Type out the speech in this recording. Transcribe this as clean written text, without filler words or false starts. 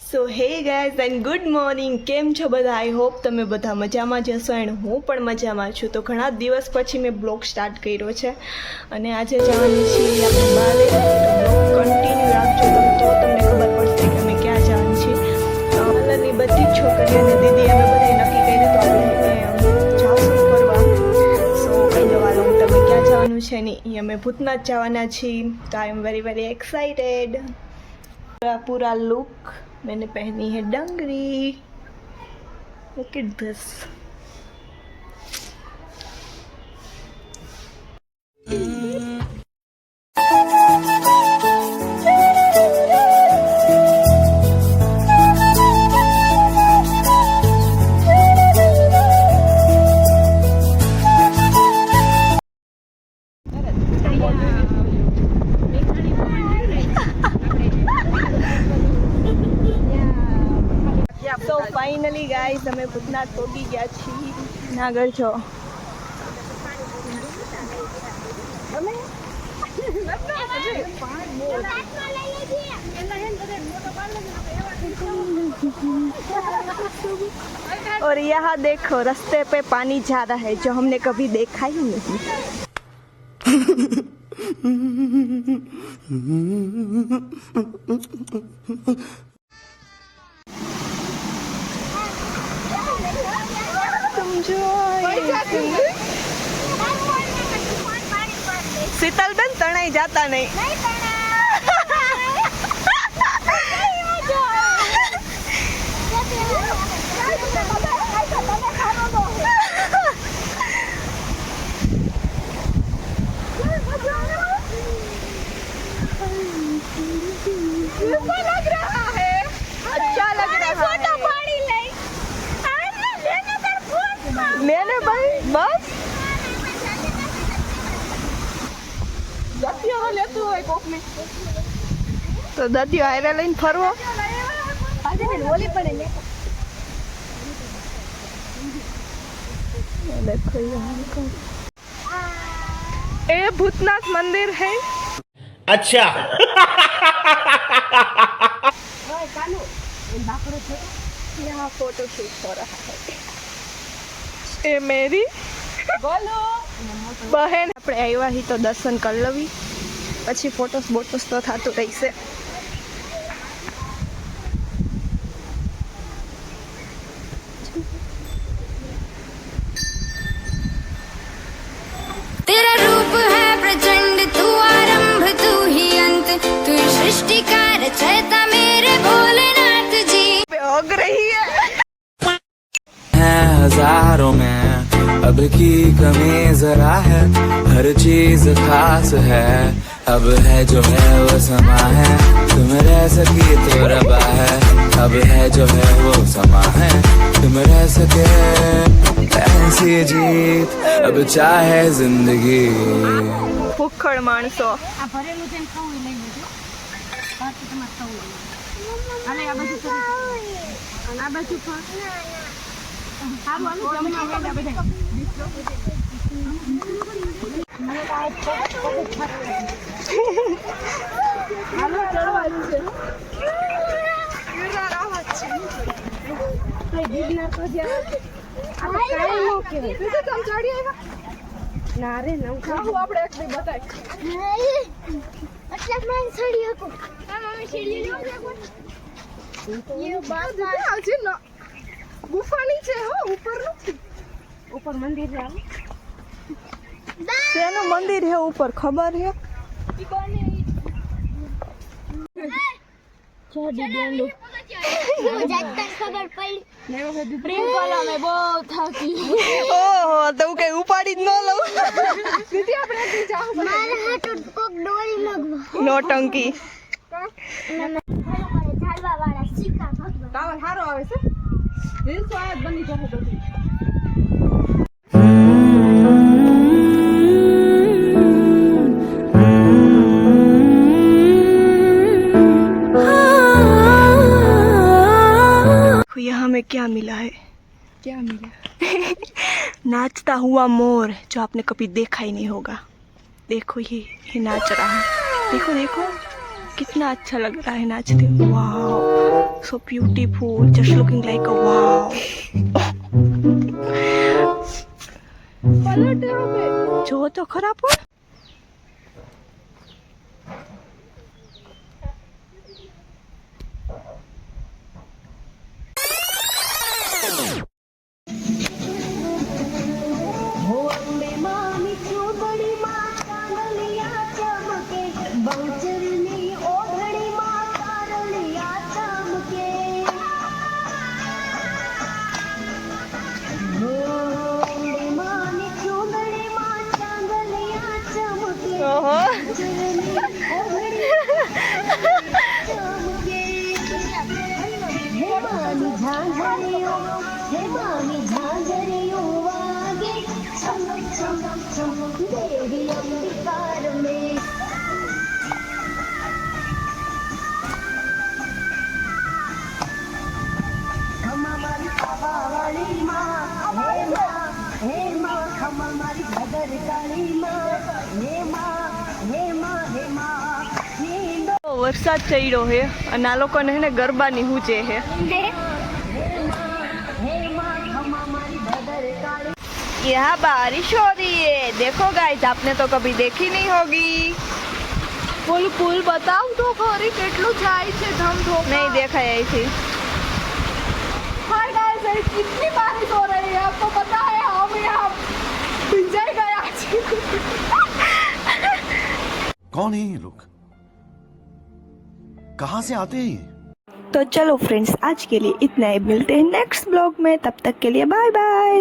So hey guys and good morning. કેમ છો બધા? આઈ હોપ તમે બધા મજામાં જ હશો એન્ડ હું પણ મજામાં છું. તો ઘણા દિવસ પછી મેં બ્લોગ સ્ટાર્ટ કર્યો છે અને આજે જવાની છીએ આપણે બહાર. બ્લોગ કન્ટિન્યુ રાખજો તો તમને ખબર પડશે કે અમે ક્યાં જવાનું છીએ. હાલની બધી જ છોકરીઓ અને દીદી અમે બધાએ નક્કી કર્યું તો આપણે જાઉં ફરવા. સો કહી દઉં હું તમે ક્યાં જવાનું છે ને એ અમે ભૂતનાથ જવાના છીએ. તો આઈ એમ વેરી एक्साइटेड. पूरा लुक मैंने पहनी है डंगरी. Look at this. તો ફાઇનલી ગાઈઝ અમે ભૂતનાથ પહોંચી ગયા છીએ. આગળ જો और यहाँ देखो रास्ते पे पानी जा रहा है जो हमने कभी देखा ही नहीं. शीतलबेन तणाई जाता नहीं. लग रहा है अच्छा लग रहा है. लेने भाई बस दतिया लेतो હોય કોક મે તો દતિયો આયરા લઈને ફરવો. આજે ને ઓલી પડે ને देखो यहाँ का ये भूतनाथ मंदिर है. अच्छा यहाँ फोटो शूट हो रहा है. ये मेरी બહેન. આપણે આવ્યા હી તો દર્શન કરી લવી પછી ફોટોસ બોટોસ તો થતું રહેશે. तेरा रूप है प्रचंड तू आरंभ तू ही अंत तू सृष्टि का रचयिता मेरे भोलेनाथ जी. ओग रही है हजारों में अब की कमी जरा है हर चीज खास है अब है जो है वो समा है तुम रह सकी तो रबा है अब है जो है वो समा है तुम रह सके ऐसी जीत अब चाहे जिंदगी. ભૂખડ માણસો. ગુફાની છે હો ઉપર મંદિર છે. શેનું મંદિર છે ઉપર ખબર છે? ઓહો તો કઈ ઉપાડી જ ન લઉં. નોટંકી સારો આવે છે. રીલ્સ બની જશે બધી. यहाँ हमें क्या मिला है? क्या मिला? नाचता हुआ मोर, जो आपने कभी देखा ही नहीं होगा। देखो ये नाच रहा है। देखो देखो कितना अच्छा लग रहा है नाचते हुए। Wow, so beautiful, just looking like a wow. जो तो खरा पण વરસાદ ચડ્યો હે અને આ લોકોને હે ને ગરબાની હૂચે હે. यहाँ बारिश हो रही है, देखो गाइस, आपने तो कभी देखी नहीं होगी. पुल पुल बताओ तो खरी કેટલું જાય છે ધમધોકા. नहीं देखा है ऐसी. हाय गाइस, कितनी बारिश हो रही है आपको पता है. हम यहाँ भिंजाई गए आज. कौन है ये लोग, कहाँ से आते हैं ये? तो चलो फ्रेंड्स, आज के लिए इतना ही. मिलते हैं नेक्स्ट ब्लॉग में. तब तक के लिए बाय बाय.